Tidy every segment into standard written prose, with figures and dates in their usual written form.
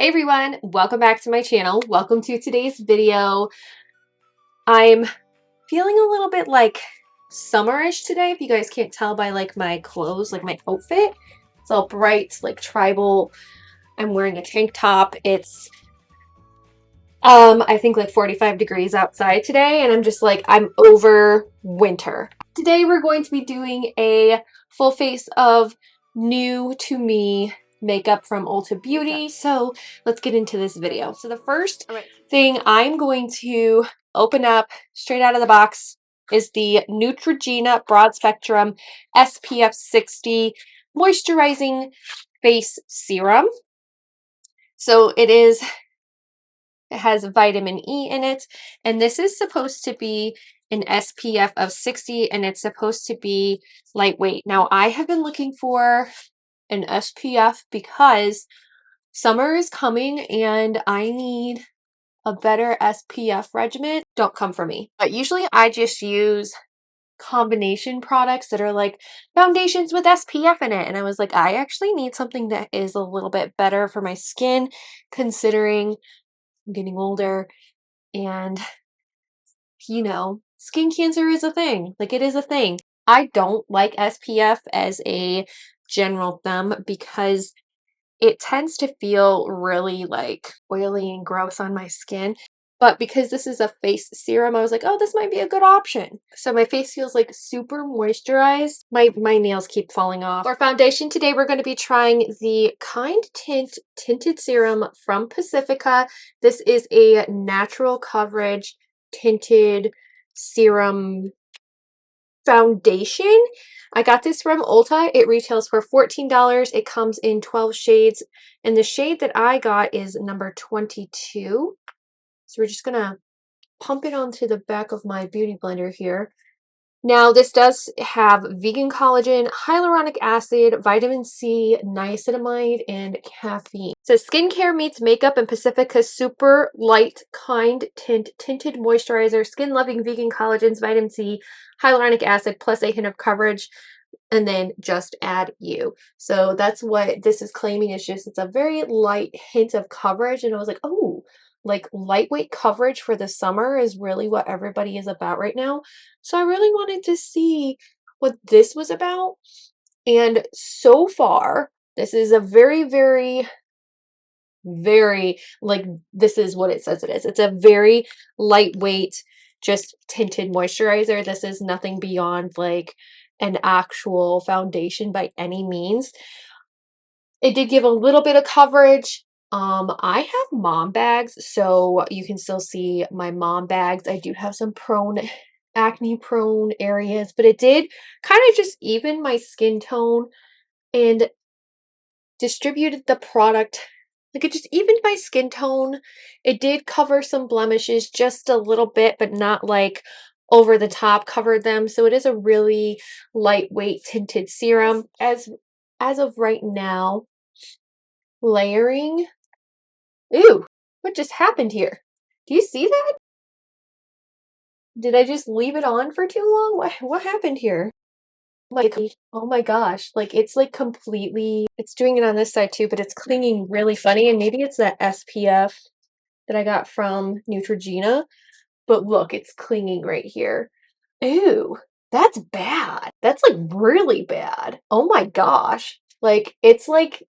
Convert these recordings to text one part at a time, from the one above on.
Hey everyone, welcome back to my channel. Welcome to today's video. I'm feeling a little bit like summerish today, if you guys can't tell by like my clothes, like my outfit. It's all bright, like tribal. I'm wearing a tank top. It's I think like 45 degrees outside today, and I'm just like, I'm over winter. Today we're going to be doing a full face of new to me makeup from Ulta Beauty. So let's get into this video. So the first thing I'm going to open up straight out of the box is the Neutrogena Broad Spectrum SPF 60 Moisturizing Face Serum. So it has vitamin E in it, and this is supposed to be an SPF of 60, and it's supposed to be lightweight. Now, I have been looking for an SPF because summer is coming and I need a better SPF regimen. Don't come for me. But usually I just use combination products that are like foundations with SPF in it. And I was like, I actually need something that is a little bit better for my skin, considering I'm getting older and, you know, skin cancer is a thing. Like, it is a thing. I don't like SPF as a general thumb because it tends to feel really like oily and gross on my skin. But because this is a face serum, I was like, oh, this might be a good option. So my face feels like super moisturized. My nails keep falling off. For foundation today, we're going to be trying the Kind Tint Tinted Serum from Pacifica. This is a natural coverage tinted serum foundation. I got this from Ulta. It retails for $14. It comes in 12 shades, and the shade that I got is number 22. So we're just gonna pump it onto the back of my beauty blender here. Now, this does have vegan collagen, hyaluronic acid, vitamin C, niacinamide, and caffeine. It says skincare meets makeup in Pacifica's super light Kind Tint tinted moisturizer, skin-loving vegan collagens, vitamin C, hyaluronic acid, plus a hint of coverage, and then just add you. So that's what this is claiming. Is just, it's a very light hint of coverage, and I was like, oh, like lightweight coverage for the summer is really what everybody is about right now. So I really wanted to see what this was about. And so far, this is a very, very, very, like, this is what it says it is. It's a very lightweight, just tinted moisturizer. This is nothing beyond like an actual foundation by any means. It did give a little bit of coverage. I have mom bags, so you can still see my mom bags. I do have some acne prone areas, but it did kind of just even my skin tone and distributed the product. Like, it just evened my skin tone. It did cover some blemishes just a little bit, but not like over the top covered them. So it is a really lightweight tinted serum. As of right now, layering. Ooh, what just happened here? Do you see that? Did I just leave it on for too long? What happened here? Like, oh my gosh, like it's like completely, it's doing it on this side too, but it's clinging really funny, and maybe it's that SPF that I got from Neutrogena, but look, it's clinging right here. Ooh, that's bad. That's like really bad. Oh my gosh. Like it's like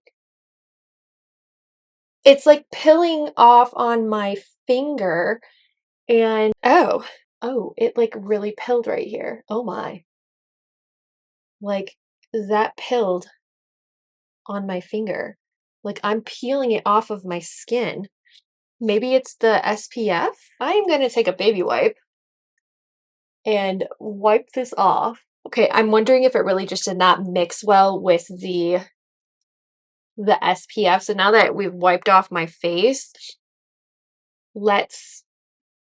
peeling off on my finger, and oh, it like really pilled right here. Oh my. Like, that pilled on my finger. Like, I'm peeling it off of my skin. Maybe it's the SPF? I'm gonna take a baby wipe and wipe this off. Okay, I'm wondering if it really just did not mix well with the SPF. So now that we've wiped off my face, let's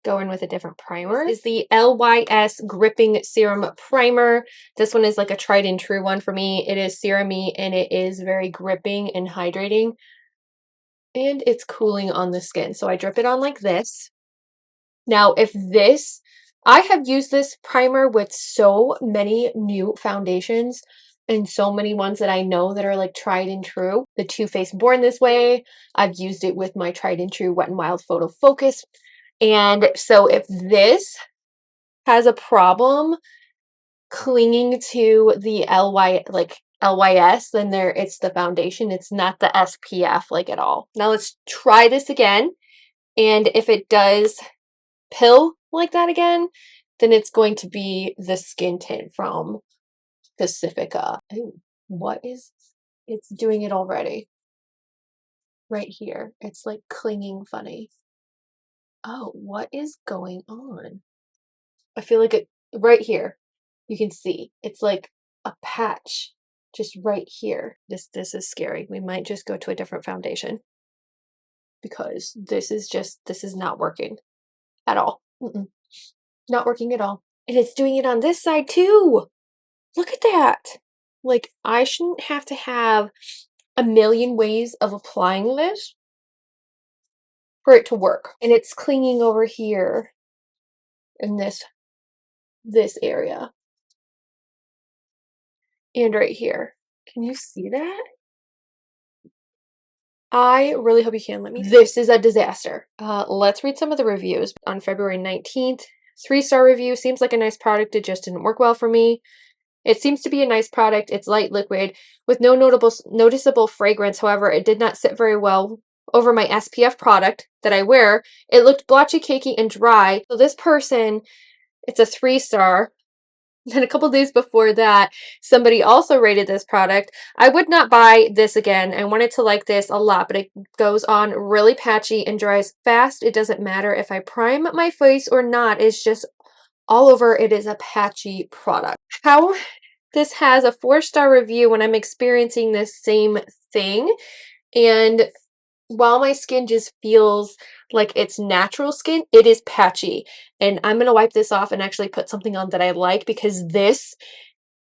go in with a different primer. This is the LYS Gripping Serum Primer. This one is like a tried and true one for me. It is serum-y and it is very gripping and hydrating. And it's cooling on the skin. So I drip it on like this. Now, I have used this primer with so many new foundations. and so many ones that I know that are like tried and true. The Too Faced Born This Way, I've used it with my tried and true Wet n Wild Photo Focus. And so if this has a problem clinging to the LYS, then it's the foundation. It's not the SPF like at all. Now let's try this again. And if it does pill like that again, then it's going to be the skin tint from Pacifica. Ooh, it's doing it already. Right here. It's like clinging funny. Oh, what is going on? I feel like it right here. You can see it's like a patch just right here. This is scary. We might just go to a different foundation because this is not working at all. Not working at all. And it's doing it on this side too. Look at that. Like, I shouldn't have to have a million ways of applying this for it to work. And it's clinging over here in this area. And right here. Can you see that? I really hope you can. This is a disaster. Let's read some of the reviews. On February 19th, 3-star review. Seems like a nice product. It just didn't work well for me. It seems to be a nice product. It's light liquid with no noticeable fragrance. However, it did not sit very well over my SPF product that I wear. It looked blotchy, cakey, and dry. So this person, it's a 3-star. Then a couple days before that, somebody also rated this product. I would not buy this again. I wanted to like this a lot, but it goes on really patchy and dries fast. It doesn't matter if I prime my face or not. It's just all over. It is a patchy product. How this has a 4-star review when I'm experiencing this same thing. And while my skin just feels like it's natural skin, it is patchy. And I'm going to wipe this off and actually put something on that I like because this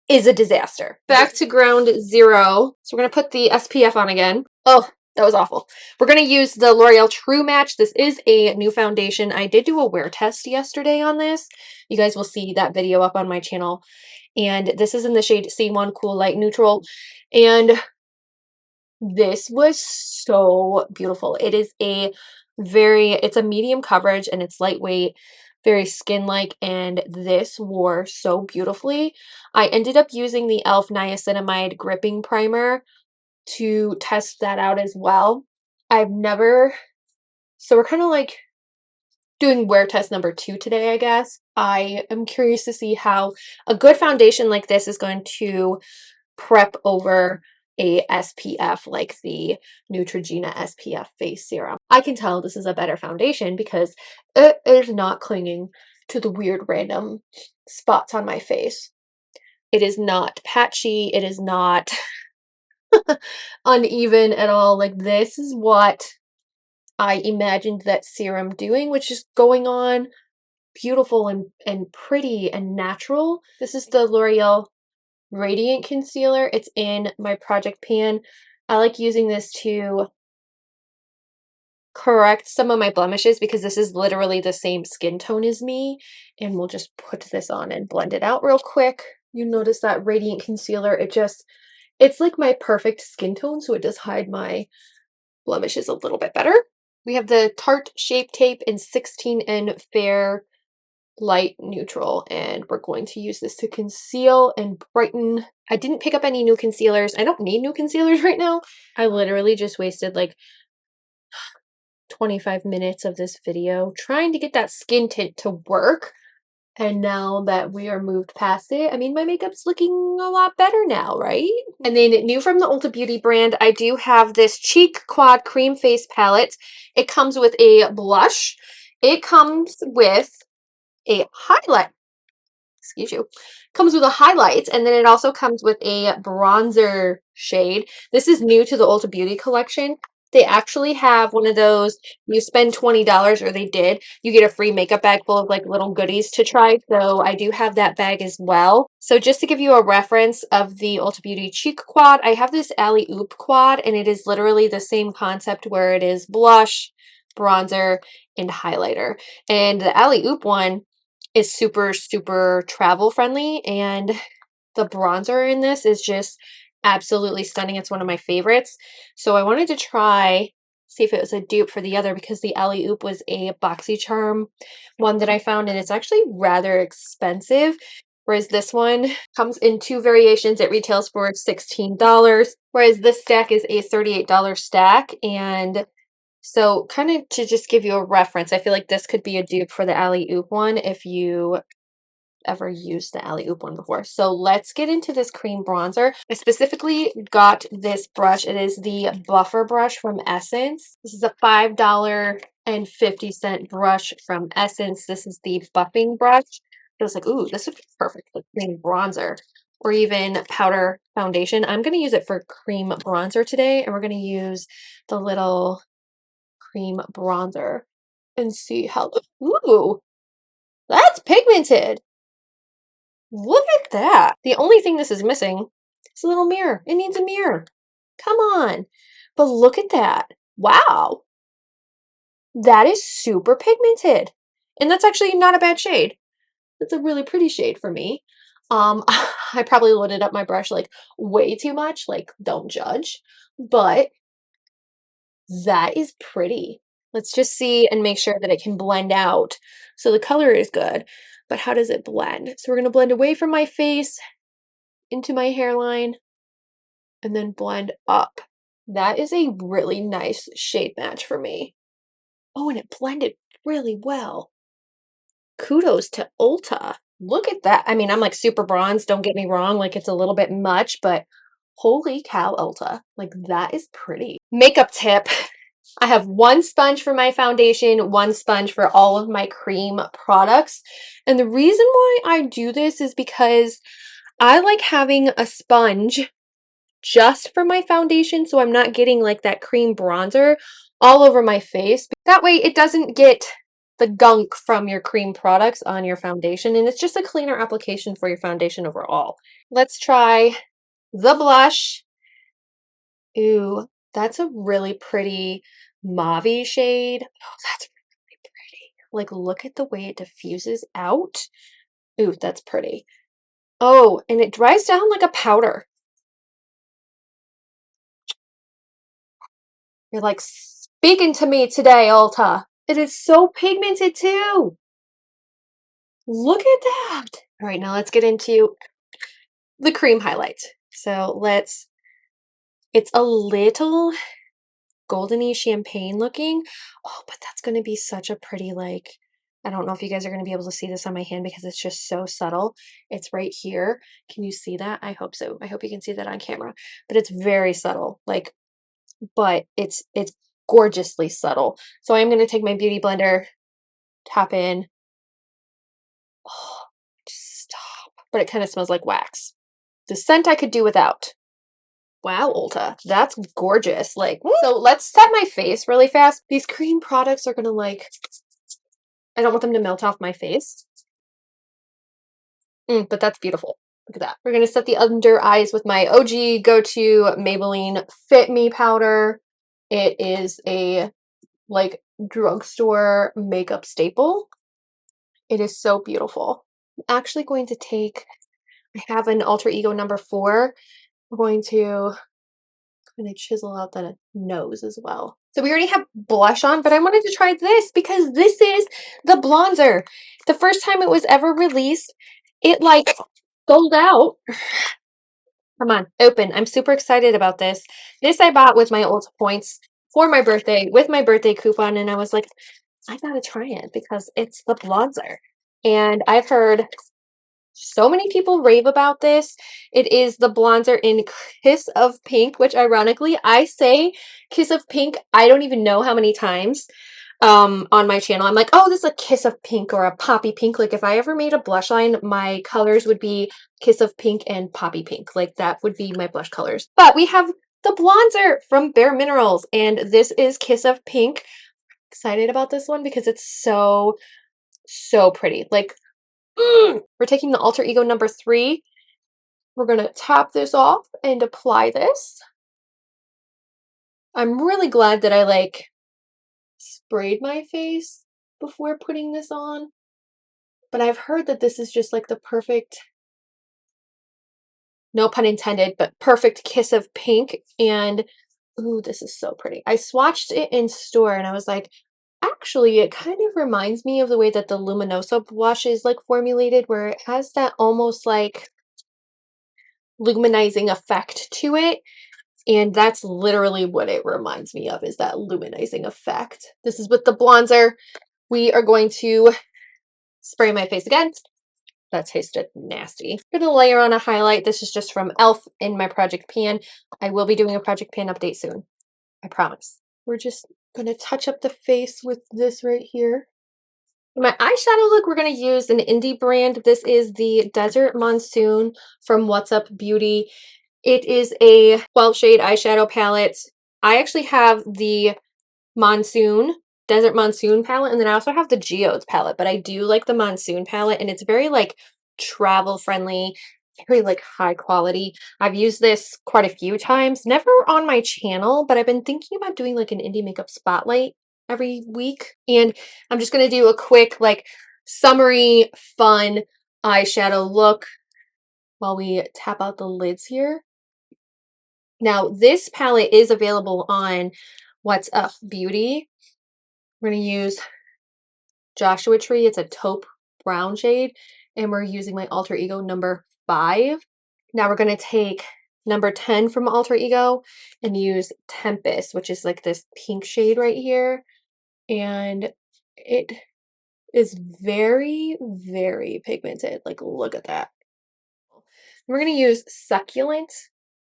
is a disaster. Back to ground zero. So we're going to put the SPF on again. Oh, that was awful. We're going to use the L'Oreal True Match. This is a new foundation. I did do a wear test yesterday on this. You guys will see that video up on my channel. And this is in the shade C1 Cool Light Neutral. And this was so beautiful. It's a medium coverage and it's lightweight, very skin-like, and this wore so beautifully. I ended up using the E.L.F. Niacinamide Gripping Primer to test that out as well. So we're kind of like doing wear test number 2 today, I guess. I am curious to see how a good foundation like this is going to prep over a SPF like the Neutrogena SPF face serum. I can tell this is a better foundation because it is not clinging to the weird random spots on my face. It is not patchy. It is not uneven at all. Like, this is what I imagined that serum doing, which is going on beautiful and pretty and natural. This is the L'Oreal Radiant Concealer. It's in my project pan. I like using this to correct some of my blemishes because this is literally the same skin tone as me. And we'll just put this on and blend it out real quick. You notice that Radiant Concealer, it's like my perfect skin tone, so it does hide my blemishes a little bit better. We have the Tarte Shape Tape in 16N Fair Light Neutral, and we're going to use this to conceal and brighten. I didn't pick up any new concealers. I don't need new concealers right now. I literally just wasted like 25 minutes of this video trying to get that skin tint to work. And now that we are moved past it, I mean, my makeup's looking a lot better now, right? And then new from the Ulta Beauty brand, I do have this Cheek Quad Cream Face Palette. It comes with a blush. It comes with a highlight. Excuse you. Comes with a highlight, and then it also comes with a bronzer shade. This is new to the Ulta Beauty collection. They actually have one of those, you spend $20, or they did, you get a free makeup bag full of like little goodies to try. So I do have that bag as well. So just to give you a reference of the Ulta Beauty Cheek Quad, I have this Alley Oop Quad, and it is literally the same concept where it is blush, bronzer, and highlighter. And the Alley Oop one is super, super travel friendly, and the bronzer in this is just absolutely stunning. It's one of my favorites. So I wanted to try, see if it was a dupe for the other, because the Alley-Oop was a BoxyCharm one that I found, and it's actually rather expensive. Whereas this one comes in two variations. It retails for $16, whereas this stack is a $38 stack. And so kind of to just give you a reference, I feel like this could be a dupe for the Alley-Oop one if you ever used the Alley-Oop one before. So let's get into this cream bronzer. I specifically got this brush. It is the Buffer brush from Essence. This is a $5.50 brush from Essence. This is the buffing brush. I was like, ooh, this would be perfect for cream bronzer or even powder foundation. I'm going to use it for cream bronzer today, and we're going to use the little cream bronzer and see how, ooh, that's pigmented. Look at that. The only thing this is missing is a little mirror. It needs a mirror. Come on. But look at that. Wow. That is super pigmented. And that's actually not a bad shade. It's a really pretty shade for me. I probably loaded up my brush like way too much, like don't judge, but that is pretty. Let's just see and make sure that it can blend out. So the color is good, but how does it blend? So we're going to blend away from my face into my hairline and then blend up. That is a really nice shade match for me. Oh, and it blended really well. Kudos to Ulta. Look at that. I mean, I'm like super bronze, don't get me wrong, like it's a little bit much, but holy cow, Ulta. Like that is pretty. Makeup tip. I have one sponge for my foundation, one sponge for all of my cream products. And the reason why I do this is because I like having a sponge just for my foundation, so I'm not getting like that cream bronzer all over my face. That way it doesn't get the gunk from your cream products on your foundation, and it's just a cleaner application for your foundation overall. Let's try the blush. Ooh, that's a really pretty mauve shade. Oh, that's really pretty. Like, look at the way it diffuses out. Ooh, that's pretty. Oh, and it dries down like a powder. You're like speaking to me today, Ulta. It is so pigmented too. Look at that. All right, now let's get into the cream highlights. So it's a little goldeny champagne looking. Oh, but that's going to be such a pretty, like, I don't know if you guys are going to be able to see this on my hand because it's just so subtle. It's right here. Can you see that? I hope so. I hope you can see that on camera. But it's very subtle, like, but it's gorgeously subtle. So I'm going to take my beauty blender, tap in. Oh, stop. But it kind of smells like wax. The scent I could do without. Wow, Ulta, that's gorgeous. Like, so let's set my face really fast. These cream products are gonna like, I don't want them to melt off my face. But that's beautiful. Look at that. We're gonna set the under eyes with my OG go-to Maybelline Fit Me powder. It is a like drugstore makeup staple. It is so beautiful. I'm actually going to take, I have an alter ego number 4. We're going to kind of chisel out the nose as well. So we already have blush on, but I wanted to try this because this is the Blonzer. The first time it was ever released, it like sold out. Come on, open. I'm super excited about this. This I bought with my Ulta points for my birthday with my birthday coupon, and I was like, I gotta try it because it's the Blonzer. And I've heard so many people rave about this. It is the Blonzer in Kiss of Pink, which ironically I say Kiss of Pink I don't even know how many times on my channel. I'm like, oh, this is a Kiss of Pink or a Poppy Pink. Like if I ever made a blush line, my colors would be Kiss of Pink and Poppy Pink. Like that would be my blush colors. But we have the Blonzer from Bare Minerals, and this is Kiss of Pink. Excited about this one because it's so pretty. Like, we're taking the alter ego number 3. We're going to tap this off and apply this. I'm really glad that I like sprayed my face before putting this on. But I've heard that this is just like the perfect no pun intended, but perfect kiss of pink. And ooh, this is so pretty. I swatched it in store and I was like, actually, it kind of reminds me of the way that the Luminoso blush is like formulated, where it has that almost like luminizing effect to it. And that's literally what it reminds me of, is that luminizing effect. This is with the bronzer. We are going to spray my face again. That tasted nasty. I'm gonna layer on a highlight. This is just from E.L.F. in my project pan. I will be doing a project pan update soon. I promise. We're just gonna touch up the face with this right here. For my eyeshadow look, we're gonna use an indie brand. This is the Desert Monsoon from What's Up Beauty. It is a 12 shade eyeshadow palette. I actually have the Monsoon, Desert Monsoon palette, and then I also have the Geodes palette, but I do like the Monsoon palette, and it's very like travel friendly, very like high quality. I've used this quite a few times, never on my channel, but I've been thinking about doing like an indie makeup spotlight every week, and I'm just gonna do a quick like summery fun eyeshadow look while we tap out the lids here. Now this palette is available on What's Up Beauty. We're going to use Joshua Tree. It's a taupe brown shade. And we're using my alter ego number 5. Now we're going to take number 10 from alter ego and use Tempest, which is like this pink shade right here. And it is very, very pigmented. Like, look at that. We're going to use Succulent,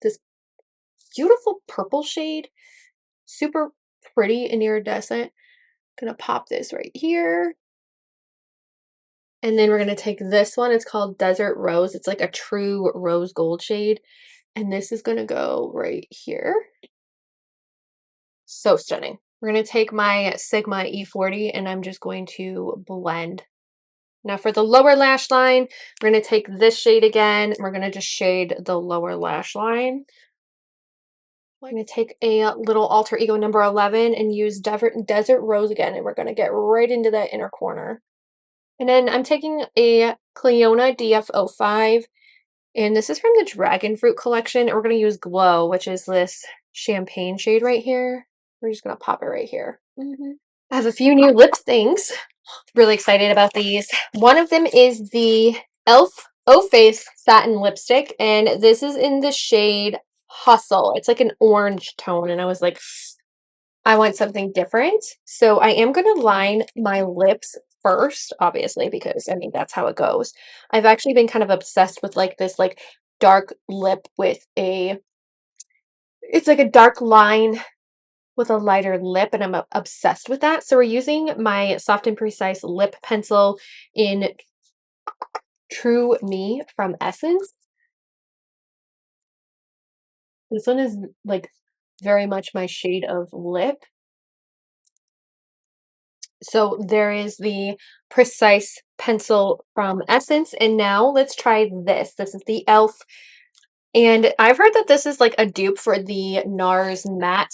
this beautiful purple shade. Super pretty and iridescent. Gonna pop this right here. And then we're gonna take this one. It's called Desert Rose. It's like a true rose gold shade. And this is gonna go right here. So stunning. We're gonna take my Sigma E40 and I'm just going to blend. Now for the lower lash line, we're gonna take this shade again. We're gonna just shade the lower lash line. I'm going to take a little alter ego number 11 and use Desert Rose again, and we're going to get right into that inner corner. And then I'm taking a Cliona DF05, and this is from the Dragon Fruit collection, and we're going to use Glow, which is this champagne shade right here. We're just going to pop it right here. I have a few new lip things. Really excited about these. One of them is the E.L.F. O-Face Satin Lipstick, and this is in the shade Hustle. It's like an orange tone, and I was like, I want something different. So I am going to line my lips first, obviously, because I mean, that's how it goes. I've actually been kind of obsessed with like this like dark lip with it's like a dark line with a lighter lip, and I'm obsessed with that. So we're using my Soft and Precise lip pencil in True Me from Essence. This one is like very much my shade of lip. So there is the Precise pencil from Essence, and now let's try this. This is the E.L.F. And I've heard that this is like a dupe for the NARS matte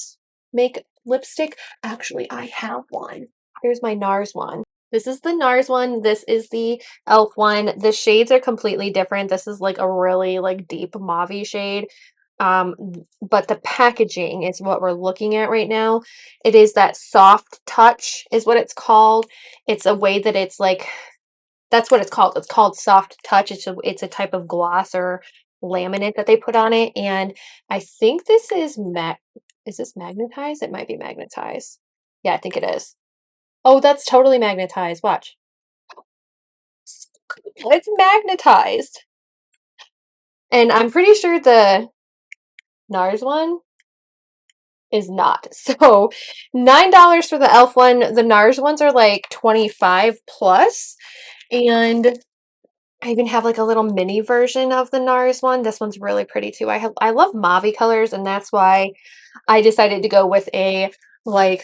make lipstick. Actually, I have one. Here's my NARS one. This is the NARS one. This is the E.L.F. one. The shades are completely different. This is like a really like deep mauve shade. But the packaging is what we're looking at right now. It is that soft touch is what it's called. It's a way that it's like, that's what it's called. It's called soft touch. It's a type of gloss or laminate that they put on it. And I think this is this magnetized? It might be magnetized. Yeah, I think it is. Oh, that's totally magnetized. Watch. It's magnetized. And I'm pretty sure the NARS one is not. So $9 for the E.L.F. one. The NARS ones are like 25 plus. And I even have like a little mini version of the NARS one. This one's really pretty too. I love mauve colors, and that's why I decided to go with a like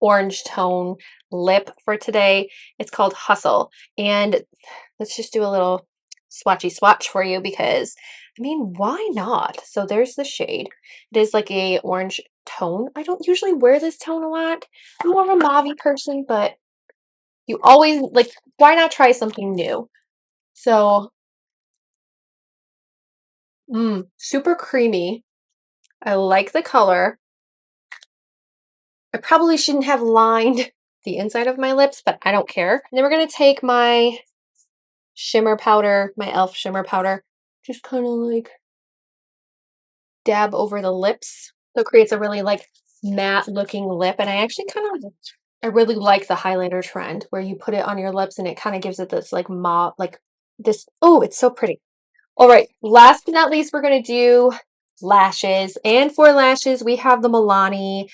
orange tone lip for today. It's called Hustle. And let's just do a little swatchy swatch for you because, I mean, why not? So there's the shade. It is like a orange tone. I don't usually wear this tone a lot. I'm more of a mauve person, but you always, like, why not try something new? So Super creamy. I like the color. I probably shouldn't have lined the inside of my lips, but I don't care. And then we're going to take my shimmer powder, my E.L.F. shimmer powder, just kind of like dab over the lips. So it creates a really like matte looking lip. And I actually I really like the highlighter trend where you put it on your lips and it kind of gives it this like mauve, like this. Oh, it's so pretty. All right, last but not least, we're going to do lashes. And for lashes, we have the Milani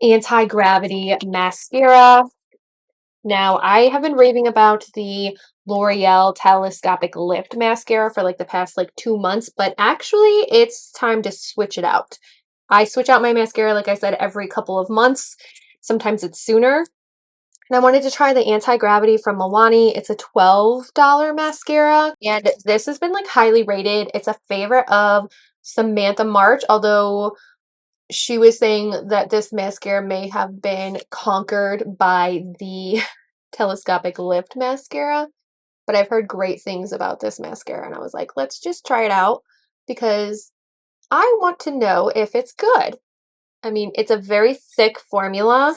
Anti-Gravity Mascara. Now, I have been raving about the L'Oreal Telescopic Lift Mascara for like the past like 2 months, but actually it's time to switch it out. I switch out my mascara, like I said, every couple of months. Sometimes it's sooner. And I wanted to try the Anti-Gravity from Milani. It's a $12 mascara, and this has been like highly rated. It's a favorite of Samantha March, although she was saying that this mascara may have been conquered by the Telescopic Lift Mascara, but I've heard great things about this mascara, and I was like, let's just try it out because I want to know if it's good. I mean, it's a very thick formula.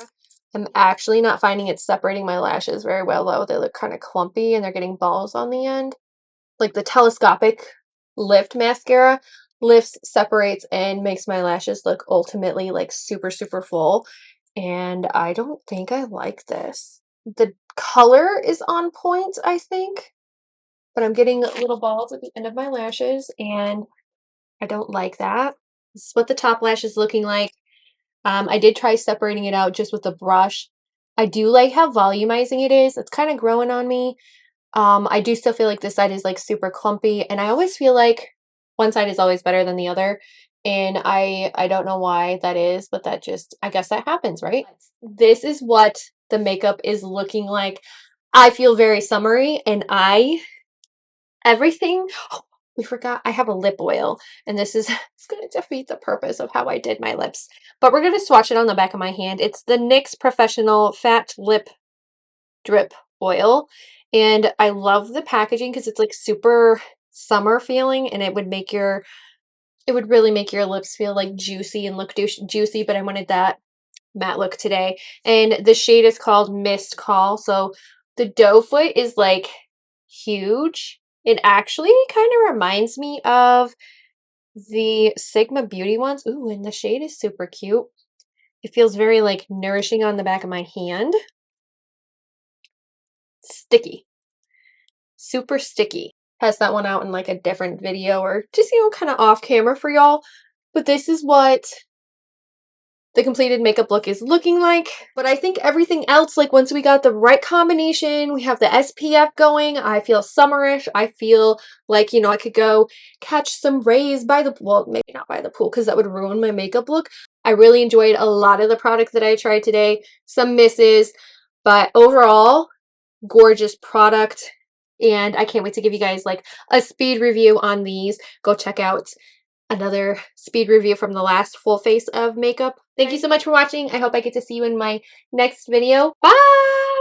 I'm actually not finding it separating my lashes very well, though. They look kind of clumpy and they're getting balls on the end. Like the Telescopic Lift Mascara lifts, separates, and makes my lashes look ultimately like super, super full. And I don't think I like this. The color is on point, I think, but I'm getting little balls at the end of my lashes, and I don't like that. This is what the top lash is looking like. I did try separating it out just with a brush. I do like how volumizing it is. It's kind of growing on me. I do still feel like this side is like super clumpy, and I always feel like one side is always better than the other. And I don't know why that is, but that just, I guess that happens, right? This is what the makeup is looking like. I feel very summery, and everything, oh, we forgot, I have a lip oil, and this is, it's going to defeat the purpose of how I did my lips. But we're going to swatch it on the back of my hand. It's the NYX Professional Fat Lip Drip Oil, and I love the packaging because it's like super summer feeling, and it would really make your lips feel like juicy and look juicy, but I wanted that matte look today. And the shade is called Mist Call. So the doe foot is like huge. It actually kind of reminds me of the Sigma Beauty ones. Ooh, and the shade is super cute. It feels very like nourishing on the back of my hand. Sticky. Super sticky. Test that one out in like a different video or just, kind of off camera for y'all. But this is what the completed makeup look is looking like. But I think everything else, like once we got the right combination, we have the SPF going, I feel summerish. I feel like, I could go catch some rays by the, well, maybe not by the pool because that would ruin my makeup look. I really enjoyed a lot of the product that I tried today. Some misses, but overall, gorgeous product. And I can't wait to give you guys like a speed review on these. Go check out another speed review from the last full face of makeup. Thank you so much for watching. I hope I get to see you in my next video. Bye!